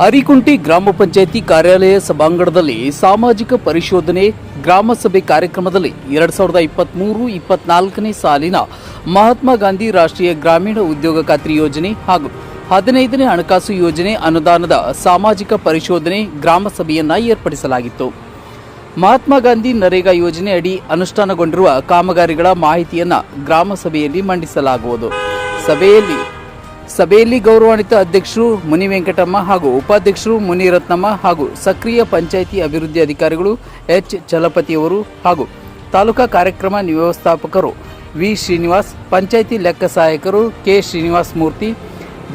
ಅರಿಕುಂಟಿ ಗ್ರಾಮ ಪಂಚಾಯಿತಿ ಕಾರ್ಯಾಲಯ ಸಭಾಂಗಣದಲ್ಲಿ ಸಾಮಾಜಿಕ ಪರಿಶೋಧನೆ ಗ್ರಾಮ ಸಭೆ ಕಾರ್ಯಕ್ರಮದಲ್ಲಿ 2023-24ನೇ ಸಾಲಿನ ಮಹಾತ್ಮ ಗಾಂಧಿ ರಾಷ್ಟ್ರೀಯ ಗ್ರಾಮೀಣ ಉದ್ಯೋಗ ಖಾತ್ರಿ ಯೋಜನೆ ಹಾಗೂ 15ನೇ ಹಣಕಾಸು ಯೋಜನೆ ಅನುದಾನದ ಸಾಮಾಜಿಕ ಪರಿಶೋಧನೆ ಗ್ರಾಮ ಸಭೆಯನ್ನು ಏರ್ಪಡಿಸಲಾಗಿತ್ತು. ಮಹಾತ್ಮ ಗಾಂಧಿ ನರೇಗಾ ಯೋಜನೆ ಅಡಿ ಅನುಷ್ಠಾನಗೊಂಡಿರುವ ಕಾಮಗಾರಿಗಳ ಮಾಹಿತಿಯನ್ನು ಗ್ರಾಮ ಸಭೆಯಲ್ಲಿ ಮಂಡಿಸಲಾಗುವುದು. ಸಭೆಯಲ್ಲಿ ಗೌರವಾನ್ವಿತ ಅಧ್ಯಕ್ಷರು ಮುನಿ ವೆಂಕಟಮ್ಮ ಹಾಗೂ ಉಪಾಧ್ಯಕ್ಷರು ಮುನಿರತ್ನಮ್ಮ ಹಾಗೂ ಸಕ್ರಿಯ ಪಂಚಾಯಿತಿ ಅಭಿವೃದ್ಧಿ ಅಧಿಕಾರಿಗಳು ಎಚ್ ಚಲಪತಿಯವರು ಹಾಗೂ ತಾಲೂಕಾ ಕಾರ್ಯಕ್ರಮ ವ್ಯವಸ್ಥಾಪಕರು ವಿ ಶ್ರೀನಿವಾಸ್, ಪಂಚಾಯಿತಿ ಲೆಕ್ಕ ಸಹಾಯಕರು K Srinivas Murthy,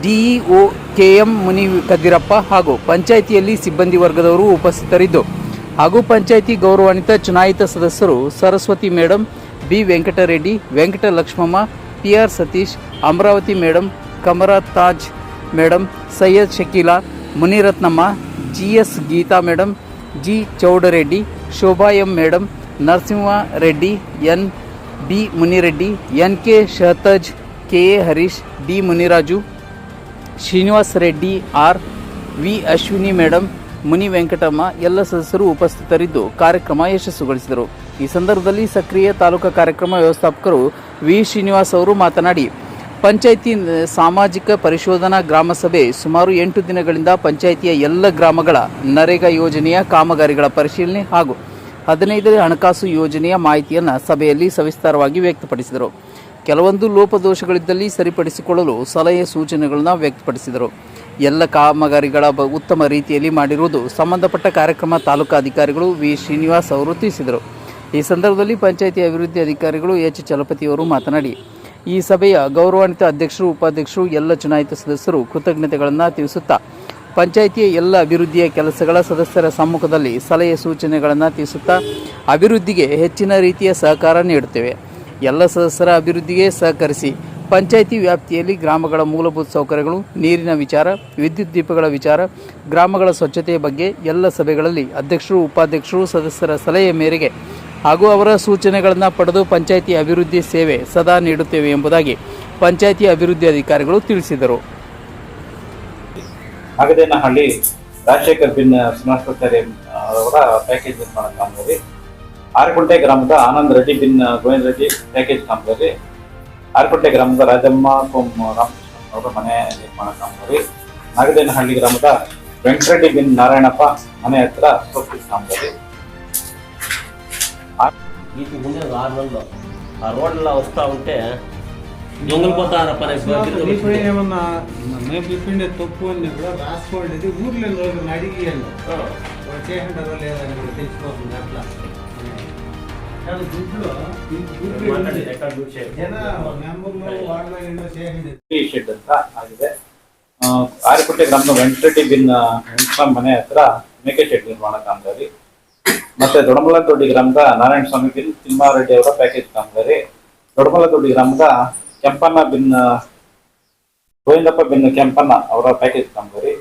DEO KM ಮುನಿ ಕದ್ದಿರಪ್ಪ ಹಾಗೂ ಪಂಚಾಯಿತಿಯಲ್ಲಿ ಸಿಬ್ಬಂದಿ ವರ್ಗದವರು ಉಪಸ್ಥಿತರಿದ್ದು ಹಾಗೂ ಪಂಚಾಯಿತಿ ಗೌರವಾನ್ವಿತ ಚುನಾಯಿತ ಸದಸ್ಯರು Saraswati madam, B Venkatareddy, Venkata Lakshmamma, PR Satish, Amaravati madam, Kamara Taj madam, Syed Shakeela, Muniratnamma, GS Geetha madam, G Chowdareddy, Shobha M madam, Narasimha Reddy, N B Munireddy, N K Shahtaj, K A Harish, D Muniraju, Srinivas Reddy, R V Ashwini madam, Muni Venkatamma ಎಲ್ಲ ಸದಸ್ಯರು ಉಪಸ್ಥಿತರಿದ್ದು ಕಾರ್ಯಕ್ರಮ ಯಶಸ್ಸುಗೊಳಿಸಿದರು. ಈ ಸಂದರ್ಭದಲ್ಲಿ ಸಕ್ರಿಯ ತಾಲೂಕಾ ಕಾರ್ಯಕ್ರಮ ವ್ಯವಸ್ಥಾಪಕರು ವಿ ಶ್ರೀನಿವಾಸ್ ಅವರು ಮಾತನಾಡಿ, ಪಂಚಾಯಿತಿ ಸಾಮಾಜಿಕ ಪರಿಶೋಧನಾ ಗ್ರಾಮ ಸಭೆ ಸುಮಾರು 8 ದಿನಗಳಿಂದ ಪಂಚಾಯಿತಿಯ ಎಲ್ಲ ಗ್ರಾಮಗಳ ನರೇಗಾ ಯೋಜನೆಯ ಕಾಮಗಾರಿಗಳ ಪರಿಶೀಲನೆ ಹಾಗೂ 15ನೇ ಹಣಕಾಸು ಯೋಜನೆಯ ಮಾಹಿತಿಯನ್ನು ಸಭೆಯಲ್ಲಿ ಸವಿಸ್ತಾರವಾಗಿ ವ್ಯಕ್ತಪಡಿಸಿದರು. ಕೆಲವೊಂದು ಲೋಪದೋಷಗಳಿದ್ದಲ್ಲಿ ಸರಿಪಡಿಸಿಕೊಳ್ಳಲು ಸಲಹೆ ಸೂಚನೆಗಳನ್ನು ವ್ಯಕ್ತಪಡಿಸಿದರು. ಎಲ್ಲ ಕಾಮಗಾರಿಗಳ ಉತ್ತಮ ರೀತಿಯಲ್ಲಿ ಮಾಡಿರುವುದು ಸಂಬಂಧಪಟ್ಟ ಕಾರ್ಯಕ್ರಮ ತಾಲೂಕಾ ಅಧಿಕಾರಿಗಳು ವಿ ಶ್ರೀನಿವಾಸ್ ಅವರು ತಿಳಿಸಿದರು. ಈ ಸಂದರ್ಭದಲ್ಲಿ ಪಂಚಾಯಿತಿ ಅಭಿವೃದ್ಧಿ ಅಧಿಕಾರಿಗಳು ಎಚ್ ಚಲಪತಿಯವರು ಮಾತನಾಡಿ, ಈ ಸಭೆಯ ಗೌರವಾನ್ವಿತ ಅಧ್ಯಕ್ಷರು, ಉಪಾಧ್ಯಕ್ಷರು, ಎಲ್ಲ ಚುನಾಯಿತ ಸದಸ್ಯರು ಕೃತಜ್ಞತೆಗಳನ್ನು ತಿಳಿಸುತ್ತಾ ಪಂಚಾಯಿತಿಯ ಎಲ್ಲ ಅಭಿವೃದ್ಧಿಯ ಕೆಲಸಗಳ ಸದಸ್ಯರ ಸಮ್ಮುಖದಲ್ಲಿ ಸಲಹೆ ಸೂಚನೆಗಳನ್ನು ತಿಳಿಸುತ್ತಾ ಅಭಿವೃದ್ಧಿಗೆ ಹೆಚ್ಚಿನ ರೀತಿಯ ಸಹಕಾರ ನೀಡುತ್ತೇವೆ. ಎಲ್ಲ ಸದಸ್ಯರ ಅಭಿವೃದ್ಧಿಗೆ ಸಹಕರಿಸಿ ಪಂಚಾಯಿತಿ ವ್ಯಾಪ್ತಿಯಲ್ಲಿ ಗ್ರಾಮಗಳ ಮೂಲಭೂತ ಸೌಕರ್ಯಗಳು, ನೀರಿನ ವಿಚಾರ, ವಿದ್ಯುತ್ ದೀಪಗಳ ವಿಚಾರ, ಗ್ರಾಮಗಳ ಸ್ವಚ್ಛತೆಯ ಬಗ್ಗೆ ಎಲ್ಲ ಸಭೆಗಳಲ್ಲಿ ಅಧ್ಯಕ್ಷರು, ಉಪಾಧ್ಯಕ್ಷರು, ಸದಸ್ಯರ ಸಲಹೆ ಮೇರೆಗೆ ಹಾಗೂ ಅವರ ಸೂಚನೆಗಳನ್ನು ಪಡೆದು ಪಂಚಾಯಿತಿ ಅಭಿವೃದ್ಧಿ ಸೇವೆ ಸದಾ ನೀಡುತ್ತೇವೆ ಎಂಬುದಾಗಿ ಪಂಚಾಯಿತಿ ಅಭಿವೃದ್ಧಿ ಅಧಿಕಾರಿಗಳು ತಿಳಿಸಿದರು. ನಾಗದೇನಹಳ್ಳಿ ರಾಜಶೇಖರ್ ಬಿನ್ ಶ್ರೀನಿವಾಸಾಚಾರ್ಯ ಅವರ ಪ್ಯಾಕೇಜ್ ನಿರ್ಮಾಣ ಕಾಮಗಾರಿ, ಆರಕುಂಟೆ ಗ್ರಾಮದ ಆನಂದ್ ರೆಡ್ಡಿ ಬಿನ್ ಗೋವಿಂದ ರೆಡ್ಡಿ ಪ್ಯಾಕೇಜ್ ಕಾಮಗಾರಿ, ಆರಕುಂಟೆ ಗ್ರಾಮದ ರಾಜಮ್ಮ ಕೋಮ್ ರಾಮಕೃಷ್ಣ ಅವರ ಮನೆ ನಿರ್ಮಾಣ ಕಾಮಗಾರಿ, ನಾಗದೇನಹಳ್ಳಿ ಗ್ರಾಮದ ವೆಂಕಟರೆಡ್ಡಿ ಬಿನ್ ನಾರಾಯಣಪ್ಪ ಮನೆ ಹತ್ರ ಸೋಪಿಸ್ ಕಾಮಗಾರಿ. వీటి ముందే 6 నెలలు ఆ రోడ్లలో వస్తూ ఉంటే దొంగలిపోతారప్ప ఏమన్నా మేము చెప్పిండే తప్పు అని కూడా రాసుకోండి, ఊర్లో రోజులు అడిగియాలి చేసింటారో లేదని తెచ్చిపోతుంది. అట్లా ಶೆಡ್ ಅಂತ ಆಗಿದೆ. ಆರಕುಂಟೆ ಗ್ರಾಮದ ವೆಂಕಟರೆಡ್ಡಿ ಬಿನ್ ಮನೆ ಹತ್ರ ಮೇಕೆ ಶೆಡ್ ನಿರ್ಮಾಣ ಕಾಮಗಾರಿ, ಮತ್ತೆ ದೊಡ್ಡಮಲ್ಲದೊಡ್ಡಿ ಗ್ರಾಮದ ನಾರಾಯಣ ಸ್ವಾಮಿ ಬಿನ್ ತಿಮ್ಮಾರೆಡ್ಡಿ ಅವರ ಪ್ಯಾಕೇಜ್ ಕಾಮಗಾರಿ, ದೊಡ್ಡಮಲ್ಲದೊಡ್ಡಿ ಗ್ರಾಮದ ಕೆಂಪಣ್ಣ ಬಿನ್ ಗೋವಿಂದಪ್ಪ ಬಿನ್ ಕೆಂಪಣ್ಣ ಅವರ ಪ್ಯಾಕೇಜ್ ಕಾಮಗಾರಿ,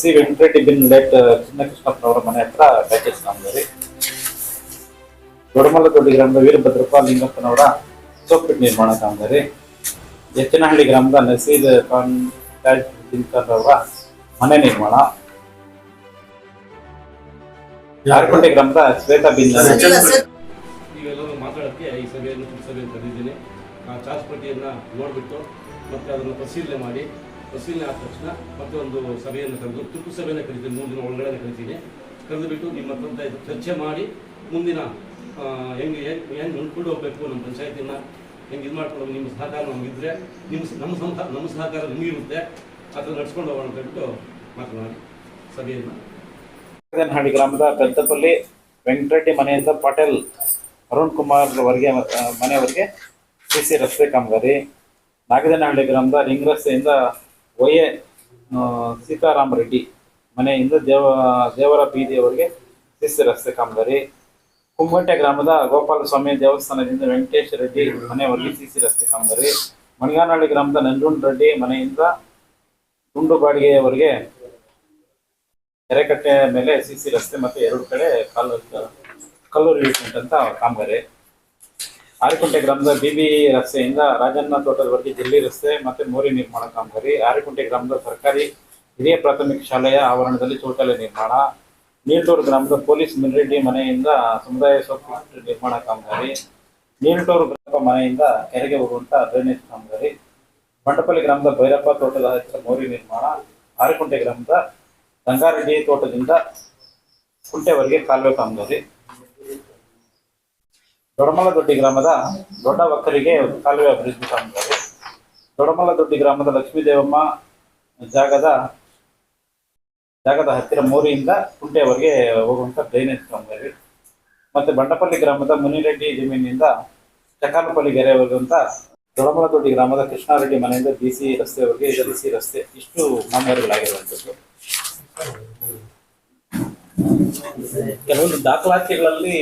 ಸಿ ವೆಂಕಟರೆಡ್ಡಿ ಬಿನ್ ಲೇಟ್ ಚಿನ್ನಕೃಷ್ಣಪ್ಪ ಅವರ ಮನೆ ಹತ್ರ ಪ್ಯಾಕೇಜ್ ಕಾಮಗಾರಿ, ದೊಡ್ಡಮಲ್ಲದೊಡ್ಡಿ ಗ್ರಾಮದ ವೀರಭದ್ರಪ್ಪ ಲಿಂಗಪ್ಪನವರ ಸೋಪಿಟ್ ನಿರ್ಮಾಣ ಕಾಮಗಾರಿ, ಎಚ್ಚನಹಳ್ಳಿ ಗ್ರಾಮದ ನಸೀರ್ ಖಾನ್ ತಾಜ್ ದಿನ್ಕರ್ ಅವರ ಮನೆ ನಿರ್ಮಾಣ, ಆರಕುಂಟೆ ಗ್ರಾಮದ ಶ್ವೇತಾ ಬಿನ್ ಇವೆಲ್ಲರೂ ಮಾತಾಡೋಕ್ಕೆ ಈ ಸಭೆಯನ್ನು ಕರೆದಿದ್ದೀನಿ. ಚಾರ್ಜ್ ಪಟ್ಟಿಯನ್ನು ನೋಡಿಬಿಟ್ಟು ಮತ್ತೆ ಅದನ್ನು ಪರಿಶೀಲನೆ ಮಾಡಿ, ಪರಿಶೀಲನೆ ಆದ ತಕ್ಷಣ ಮತ್ತೆ ಒಂದು ಸಭೆಯನ್ನು ಕರೆದು ತುರ್ತು ಸಭೆಯನ್ನು ಕರಿತೀನಿ, 3 ದಿನ ಒಳಗಡೆ ಕರಿತೀನಿ. ಕರೆದುಬಿಟ್ಟು ನಿಮ್ಮ ಹತ್ರ ಚರ್ಚೆ ಮಾಡಿ ಮುಂದಿನ ಹೆಂಗೆ ನೋಡ್ಕೊಂಡು ಹೋಗ್ಬೇಕು, ನಮ್ಮ ಪಂಚಾಯತಿನ ಹೆಂಗೆ ಇದು ಮಾಡ್ಕೊಂಡು ನಿಮ್ಮ ಸಹಕಾರ ನಮಗಿದ್ರೆ ನಮ್ಮ ಸಹಕಾರ ನಿಮಗಿರುತ್ತೆ, ಅದನ್ನು ನಡ್ಸ್ಕೊಂಡು ಹೋಗೋಣ ಅಂತ ಹೇಳ್ಬಿಟ್ಟು ಮಾತನಾಡಿ ಸಭೆಯನ್ನು. ನಾಗದೇನಹಳ್ಳಿ ಗ್ರಾಮದ ಪೆದ್ದಪಲ್ಲಿ ವೆಂಕಟರೆಡ್ಡಿ ಮನೆಯಿಂದ ಪಟೇಲ್ ಅರುಣ್ ಕುಮಾರ್ ಮನೆಯವರೆಗೆ ಸಿಸಿ ರಸ್ತೆ ಕಾಮಗಾರಿ, ನಾಗದೇನಹಳ್ಳಿ ಗ್ರಾಮದ ರಿಂಗ್ ರಸ್ತೆಯಿಂದ ಒಯ್ಯೆ ಸೀತಾರಾಮ ರೆಡ್ಡಿ ಮನೆಯಿಂದ ದೇವರ ಬೀದಿಯವರೆಗೆ ಸಿಸಿ ರಸ್ತೆ ಕಾಮಗಾರಿ, ಕುಮ್ಮಟೆ ಗ್ರಾಮದ ಗೋಪಾಲಸ್ವಾಮಿ ದೇವಸ್ಥಾನದಿಂದ ವೆಂಕಟೇಶ್ ರೆಡ್ಡಿ ಮನೆಯವರೆಗೆ ಸಿಸಿ ರಸ್ತೆ ಕಾಮಗಾರಿ, ಮಣಿಗಾನಹಳ್ಳಿ ಗ್ರಾಮದ ನಂಜುಂಡ ರೆಡ್ಡಿ ಮನೆಯಿಂದ ಗುಂಡು ಬಾಡಿಗೆಯವರೆಗೆ ಕೆರೆಕಟ್ಟೆ ಮೇಲೆ ಸಿಸಿ ರಸ್ತೆ ಮತ್ತೆ 2 ಕಡೆ ಕಲ್ಲೂರು ಯೂಟ್ಮೆಂಟ್ ಅಂತ ಕಾಮಗಾರಿ, ಆರಿಕುಂಟೆ ಗ್ರಾಮದ ಬಿಬಿ ರಸ್ತೆಯಿಂದ ರಾಜಣ್ಣ ತೋಟದವರೆಗೆ ಜಿಲ್ಲಿ ರಸ್ತೆ ಮತ್ತೆ ಮೋರಿ ನಿರ್ಮಾಣ ಕಾಮಗಾರಿ, ಆರಿಕುಂಟೆ ಗ್ರಾಮದ ಸರ್ಕಾರಿ ಹಿರಿಯ ಪ್ರಾಥಮಿಕ ಶಾಲೆಯ ಆವರಣದಲ್ಲಿ ಶೌಚಾಲಯ ನಿರ್ಮಾಣ, ನೀಲ್ಟೂರು ಗ್ರಾಮದ ಪೊಲೀಸ್ ಮಿಲಿಟರಿ ಮನೆಯಿಂದ ಸಮುದಾಯ ಸೌಕರ್ಯ ನಿರ್ಮಾಣ ಕಾಮಗಾರಿ, ನೀಲ್ಟೂರು ಗ್ರಾಮ ಮನೆಯಿಂದ ಕೆರೆಗೆ ಹೋಗುವಂತ ಡ್ರೈನೇಜ್ ಕಾಮಗಾರಿ, ಬಂಡಪಲ್ಲಿ ಗ್ರಾಮದ ಭೈರಪ್ಪ ತೋಟದ ಹತ್ತಿರ ಮೋರಿ ನಿರ್ಮಾಣ, ಆರಿಕುಂಟೆ ಗ್ರಾಮದ ರಂಗಾರೆಡ್ಡಿ ತೋಟದಿಂದ ಕುಂಟೆವರೆಗೆ ಕಾಲುವೆ ಕಾಮಗಾರಿ, ದೊಡ್ಡಮಲದೊಡ್ಡಿ ಗ್ರಾಮದ ದೊಡ್ಡ ಒಕ್ಕರಿಗೆ ಕಾಲುವೆ ಅಭಿವೃದ್ಧಿ ಕಾಮಗಾರಿ, ದೊಡ್ಡಮಲದೊಡ್ಡಿ ಗ್ರಾಮದ ಲಕ್ಷ್ಮೀದೇವಮ್ಮ ಜಾಗದ ಹತ್ತಿರ ಮೋರಿಯಿಂದ ಕುಂಟೆವರೆಗೆ ಹೋಗುವಂತ ಡ್ರೈನೇಜ್ ಕಾಮಗಾರಿ, ಮತ್ತೆ ಬಂಡಪಲ್ಲಿ ಗ್ರಾಮದ ಮುನಿರೆಡ್ಡಿ ಜಮೀನಿನಿಂದ ಚಕಾಲಪಲ್ಲಿ ಕೆರೆ ಹೋಗುವಂತ ದೊಡ್ಡಮಲದೊಡ್ಡಿ ಗ್ರಾಮದ ಕೃಷ್ಣಾರೆಡ್ಡಿ ಮನೆಯಿಂದ ಬಿಸಿ ರಸ್ತೆವರೆಗೆ ಸಿ ರಸ್ತೆ, ಇಷ್ಟು ಕಾಮಗಾರಿಗಳಾಗಿರುವಂಥದ್ದು. ಕೆಲವೊಂದು ದಾಖಲಾತಿಗಳಲ್ಲಿ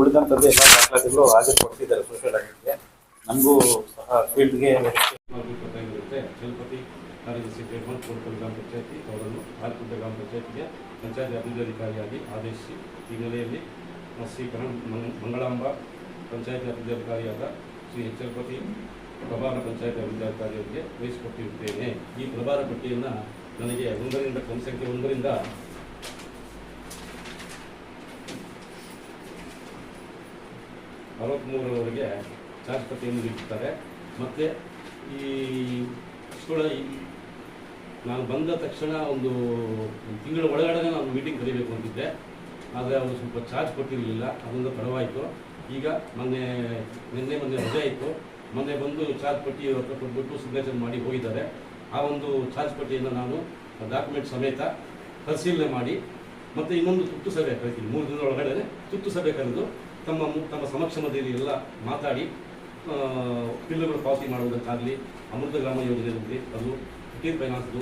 ಉಳಿದಂಥದ್ದು ಎಲ್ಲ ದಾಖಲಾತಿಗಳು ಹಾಜರು ಕೊಡ್ತಿದ್ದಾರೆ ಸೋಷಿಯಲ್ ಆಡಿಟ್ಗೆ. ನಮಗೂ ಸಹ ಫೀಲ್ಡ್ಗೆ ಇರುತ್ತೆ. ಚಲಪತಿ ಕಾರ್ಯದರ್ಶಿ ಜಯಮಂತ್ ಕೋಡ್ಪಲ್ಲಿ ಗ್ರಾಮ ಪಂಚಾಯತಿ ಅವರನ್ನು ಆರಿಕುಂಟೆ ಗ್ರಾಮ ಪಂಚಾಯತಿಗೆ ಪಂಚಾಯತ್ ಅಭಿವೃದ್ಧಿ ಅಧಿಕಾರಿಯಾಗಿ ಆದೇಶಿಸಿ ಈ ನೆಲೆಯಲ್ಲಿ ಶ್ರೀ ಮಂಗಳಾಂಬ ಪಂಚಾಯತ್ ಅಭಿವೃದ್ಧಿ ಅಧಿಕಾರಿಯಾದ ಶ್ರೀ ಚಲಪತಿ ಪ್ರಭಾರ ಪಂಚಾಯತ್ ಅಭಿವೃದ್ಧಿ ಅಧಿಕಾರಿಯವರಿಗೆ ವಹಿಸಿಕೊಟ್ಟಿರುತ್ತೇನೆ. ಈ ಪ್ರಭಾರ ಪಟ್ಟಿಯನ್ನು ನನಗೆ ಕ್ರಮ ಸಂಖ್ಯೆ 1ರಿಂದ 63ರವರೆಗೆ ಚಾರ್ಜ್ ಪಟ್ಟಿಯನ್ನು ನೀಡುತ್ತಾರೆ. ಮತ್ತು ಈ ನಾನು ಬಂದ ತಕ್ಷಣ ಒಂದು ತಿಂಗಳ ಒಳಗಡೆ ನಾನು ಮೀಟಿಂಗ್ ಕರಿಬೇಕು ಅಂತಿದ್ದೆ, ಆದರೆ ಅವರು ಸ್ವಲ್ಪ ಚಾರ್ಜ್ ಕೊಟ್ಟಿರಲಿಲ್ಲ, ಅದೊಂದು ತಡವಾಯಿತು. ಈಗ ನಿನ್ನೆ ರಜೆ ಇತ್ತು, ಮೊನ್ನೆ ಬಂದು ಚಾರ್ಜ್ ಪಟ್ಟಿ ಹತ್ರ ಕೊಟ್ಬಿಟ್ಟು ಸಿಗ್ನೇಚರ್ ಮಾಡಿ ಹೋಗಿದ್ದಾರೆ. ಆ ಒಂದು ಚಾರ್ಜ್ ಪಟ್ಟಿಯನ್ನು ನಾನು ಡಾಕ್ಯುಮೆಂಟ್ ಸಮೇತ ಪರಿಶೀಲನೆ ಮಾಡಿ ಮತ್ತು ಇನ್ನೊಂದು ತುರ್ತು ಸಭೆ ಕರಿತೀನಿ. 3 ದಿನದ ಒಳಗಡೆ ತುರ್ತು ಸಭೆ ಕರೆದು ತಮ್ಮ ಸಮಕ್ಷಮದಲ್ಲಿ ಎಲ್ಲ ಮಾತಾಡಿ ಬಿಲ್ಲುಗಳು ಪಾವತಿ ಮಾಡುವುದಕ್ಕಾಗಲಿ, ಅಮೃತ ಗ್ರಾಮ ಯೋಜನೆಯಲ್ಲಿ ಅದು 15 ಫೈನಾನ್ಸ್ದು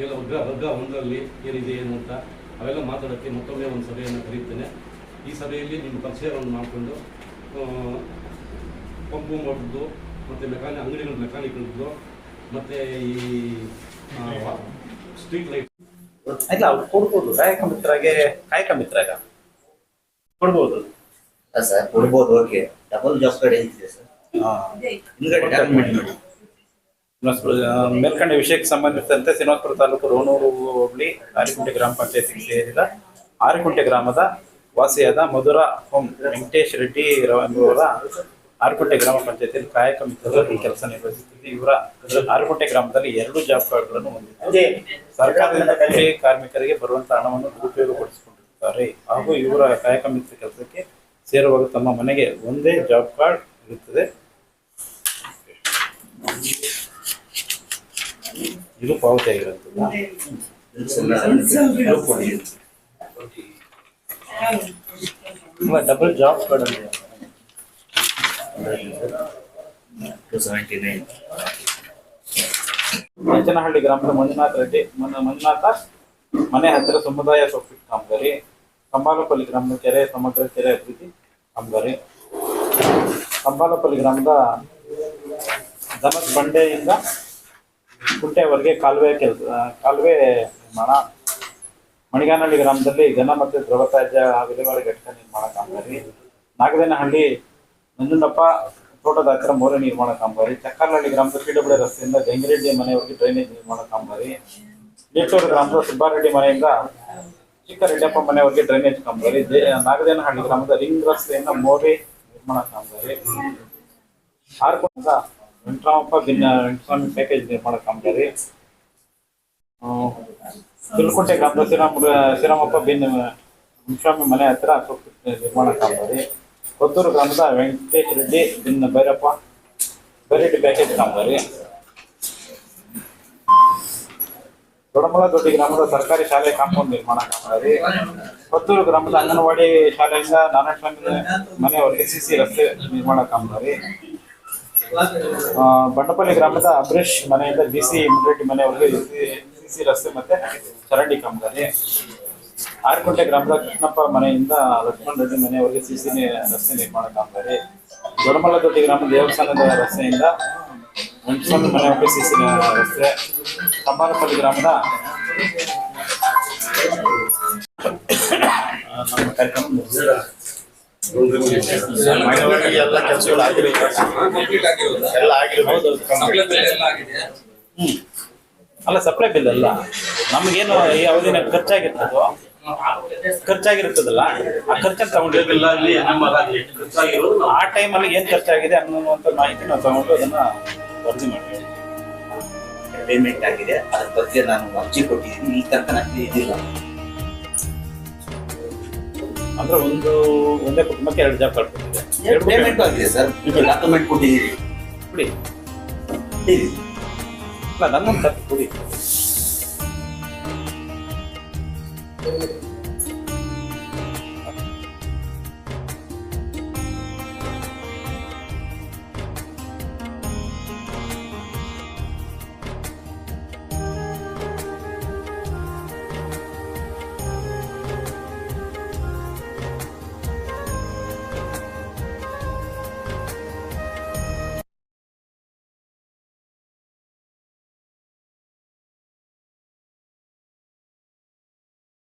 ಎಲ್ಲ ವರ್ಗ 1ರಲ್ಲಿ ಏನಿದೆ ಏನು ಅಂತ ಅವೆಲ್ಲ ಮಾತಾಡೋಕ್ಕೆ ಮತ್ತೊಮ್ಮೆ ಒಂದು ಸಭೆಯನ್ನು ಕರೆಯುತ್ತೇನೆ. ಈ ಸಭೆಯಲ್ಲಿ ನಿಮ್ಮ ಪರಿಚಯವನ್ನು ಮಾಡಿಕೊಂಡು ಪಂಪು ಮೋಟರ್ದು ಮತ್ತು ಅಂಗಡಿಗಳು ಮೆಕ್ಯಾನಿಕ್ಗಳದ್ದು ಮತ್ತು ಈ ಸ್ಟ್ರೀಟ್ ಲೈಟ್ ಇಲ್ಲ ಅವ್ರು ಕೊಡ್ಬೋದು. ಕಾಯಕ ಮಿತ್ರಾಗ ಕೊಡ್ಬೋದು ಸರ್, ಕೊಡ್ಬೋದು. ಓಕೆ, ಡಬಲ್ ಜಾಬ್ ಕಾರ್ಡ್ ಏನಿದೆ ಸರ್? ಹಿಂದ್ಗಡೆ ಡಾಕ್ಯುಮೆಂಟ್ ನೋಡಿ. ಮೇಲ್ಕಂಡ ವಿಷಯಕ್ಕೆ ಸಂಬಂಧಿಸಿದಂತೆ ಶ್ರೀನಿವಾಸಪುರ ತಾಲೂಕು ರೋಣೂರು ಹೋಬಳಿ ಆರಿಕುಂಟೆ ಗ್ರಾಮ ಪಂಚಾಯತಿಗೆ ಸೇರಿದ ಆರಿಕುಂಟೆ ಗ್ರಾಮದ ವಾಸಿಯಾದ ಮಧುರ ಹೋಮ್ ವೆಂಕಟೇಶ್ ರೆಡ್ಡಿ ಎಂಬುವರ ಆರಿಕುಂಟೆ ಗ್ರಾಮ ಪಂಚಾಯತಿಯಲ್ಲಿ ಕಾಯಕ ಮಿತ್ರರಾಗಿ ಕೆಲಸ ನಿರ್ವಹಿಸುತ್ತಿದೆ. ಇವರ ಆರಿಕುಂಟೆ ಗ್ರಾಮದಲ್ಲಿ 2 ಜಾಬ್ ಕಾರ್ಡ್ಗಳನ್ನು ಹೊಂದಿದೆ. ಸರ್ಕಾರದಿಂದ ಕೂಲಿ ಕಾರ್ಮಿಕರಿಗೆ ಬರುವಂತಹ ಹಣವನ್ನು ದುರುಪಯೋಗಪಡಿಸಿಕೊಂಡಿರುತ್ತಾರೆ ಹಾಗೂ ಇವರ ಕಾಯಕ ಮಿತ್ರ ಕೆಲಸಕ್ಕೆ ಸೇರುವಾಗ ತಮ್ಮ ಮನೆಗೆ ಒಂದೇ ಜಾಬ್ ಕಾರ್ಡ್ ಇರುತ್ತದೆ. ಇದು ಪಾವತಿ ಆಗಿರುತ್ತದೆ. ಡಬಲ್ ಜಾಬ್ ಕಾರ್ಡ್ ಅಂತ ಮಂಚನಹಳ್ಳಿ ಗ್ರಾಮದ ಮಂಜುನಾಥ ಮನೆ ಹತ್ತಿರ ಸಮುದಾಯ ಸೌಕರ್ಯ ಕಾಮಗಾರಿ, ಕಂಬಾಲಪಲ್ಲಿ ಗ್ರಾಮದ ಕೆರೆ ಸಮಗ್ರ ಕೆರೆ ಅಭಿವೃದ್ಧಿ ಕಾಮಗಾರಿ, ಕಂಬಾಲಪಲ್ಲಿ ಗ್ರಾಮದ ದನದ ಬಂಡೆಯಿಂದ ಕುಂಟೆವರೆಗೆ ಕಾಲುವೆ ನಿರ್ಮಾಣ, ಮಣಿಗಾನಹಳ್ಳಿ ಗ್ರಾಮದಲ್ಲಿ ಘನ ಮತ್ತು ದ್ರವ ತ್ಯಾಜ್ಯ ವಿಲೇವಾರಿ ಘಟಕ ನಿರ್ಮಾಣ ಕಾಮಗಾರಿ, ನಾಗದೇನಹಳ್ಳಿ ನಂಜುಂಡಪ್ಪ ತೋಟದ ಹತ್ತಿರ ಮೋರೆ ನಿರ್ಮಾಣ ಕಾಮಗಾರಿ, ಚಕ್ಕಾಲಹಳ್ಳಿ ಗ್ರಾಮದ PW ರಸ್ತೆಯಿಂದ ಗಂಗಿರೆಡ್ಡಿ ಮನೆಯವರೆಗೆ ಡ್ರೈನೇಜ್ ನಿರ್ಮಾಣ ಕಾಮಗಾರಿ, ನೀಟೂರು ಗ್ರಾಮದ ಸುಬ್ಬಾರೆಡ್ಡಿ ಮನೆಯಿಂದ ಚಿಕ್ಕರೆಡ್ಡಿಯಪ್ಪ ಮನೆಯವರೆಗೆ ಡ್ರೈನೇಜ್ ಕಾಮಗಾರಿ, ನಾಗದೇನಹಳ್ಳಿ ಗ್ರಾಮದ ರಿಂಗ್ ರಸ್ತೆಯಿಂದ ಮೋರೆ ನಿರ್ಮಾಣ ಕಾಮಗಾರಿ, ಆರ್ಕೊಂಡ ವೆಂಕಟರಾಮಪ್ಪ ವೆಂಕಟಸ್ವಾಮಿ ಪ್ಯಾಕೇಜ್ ನಿರ್ಮಾಣ ಕಾಮಗಾರಿ, ತಿಳ್ಕುಂಟೆ ಗ್ರಾಮದ ಶ್ರೀರಾಮಪ್ಪ ವೆಂಕಟಸ್ವಾಮಿ ಮನೆ ಹತ್ತಿರ ನಿರ್ಮಾಣ ಕಾಮಗಾರಿ, ಕೊತ್ತೂರು ಗ್ರಾಮದ ವೆಂಕಟೇಶ್ ರೆಡ್ಡಿ ಭೈರಪ್ಪ ಬೈರೆಡ್ಡಿ ಪ್ಯಾಕೇಜ್ ಕಾಮಗಾರಿ, ದೊಡ್ಡಮಲದೊಡ್ಡಿ ಗ್ರಾಮದ ಸರ್ಕಾರಿ ಶಾಲೆ ಕಾಂಪೌಂಡ್ ನಿರ್ಮಾಣ ಕಾಮಗಾರಿ, ಕೊತ್ತೂರು ಗ್ರಾಮದ ಅಂಗನವಾಡಿ ಶಾಲೆಯಿಂದ ನಾರಾಯಣಸ್ವಾಮಿ ಮನೆಯವರೆಗೆ CC ರಸ್ತೆ ನಿರ್ಮಾಣ ಕಾಮಗಾರಿ, ಬಂಡಪಲ್ಲಿ ಗ್ರಾಮದ ಅಂಬರೀಶ್ ಮನೆಯಿಂದ BC ಮಿಲಿಟರಿ ಮನೆಯವರೆಗೆ CC ರಸ್ತೆ ಮತ್ತೆ ಚರಂಡಿ ಕಾಮಗಾರಿ, ಆರಿಕುಂಟೆ ಗ್ರಾಮದ ಕೃಷ್ಣಪ್ಪ ಮನೆಯಿಂದ ಲಕ್ಷ್ಮಣ ರೆಡ್ಡಿ ಮನೆಯವರೆಗೆ CC ರಸ್ತೆ ನಿರ್ಮಾಣ ಕಾಮಗಾರಿ, ದೊಡ್ಡಮಲದೊಡ್ಡಿ ಗ್ರಾಮದ ದೇವಸ್ಥಾನದ ರಸ್ತೆಯಿಂದ ವೆಂಕಟಸ್ವಾಮಿ ಮನೆಯವರೆಗೆ CC ರಸ್ತೆ, ಕಂಬಾಲಪಲ್ಲಿ ಗ್ರಾಮದ ನಮ್ಮ ಕಾರ್ಯಕ್ರಮ ಎಲ್ಲ ಕೆಲಸಗಳು ಆಗಿರೋದು ಎಲ್ಲ ಆಗಿರೋದು ಅಲ್ಲ ಸಪ್ಲೈ ಬಿಲ್ ಅಲ್ಲ, ನಮಗೇನು ಈ ಅವಧಿನಲ್ಲಿ ಖರ್ಚಾಗಿರ್ತದಲ್ಲ, ಆ ಖರ್ಚನ್ನು ತಗೊಂಡಿರ್ತಿಲ್ಲ. ಅಲ್ಲಿ ನಮ್ಮ ಎಷ್ಟು ಖರ್ಚಾಗಿರೋದು ನಾವು ಆ ಟೈಮಲ್ಲಿ ಏನು ಖರ್ಚಾಗಿದೆ ಅನ್ನುವಂಥ ಮಾಹಿತಿ ನಾವು ತಗೊಂಡು ಅದನ್ನ ವರದಿ ಮಾಡ್ತೀವಿ. ಪೇಮೆಂಟ್ ಆಗಿದೆ, ಅದ್ರ ಬಗ್ಗೆ ನಾನು ಅರ್ಜಿ ಕೊಟ್ಟಿದ್ದೀನಿ, ಈ ತನಕ ನನಗೆ ಇದಿಲ್ಲ. ಅಂದ್ರೆ ಒಂದೇ ಕುಟುಂಬಕ್ಕೆ 2 ಜಾಬ್ ಕಾರ್ಡ್ ಕೊಟ್ಟಿದೆ. ಪೇಮೆಂಟ್ ಆಗಿದೆ ಸರ್, ಡಾಕ್ಯುಮೆಂಟ್ ಕೊಟ್ಟಿದ್ದೀರಿ. ಕೊಡಿ. ಕೊಟ್ಟಿದ್ದೀರಿ. ಅಲ್ಲ ನನ್ನೊಂದು ಕೊಡಿ.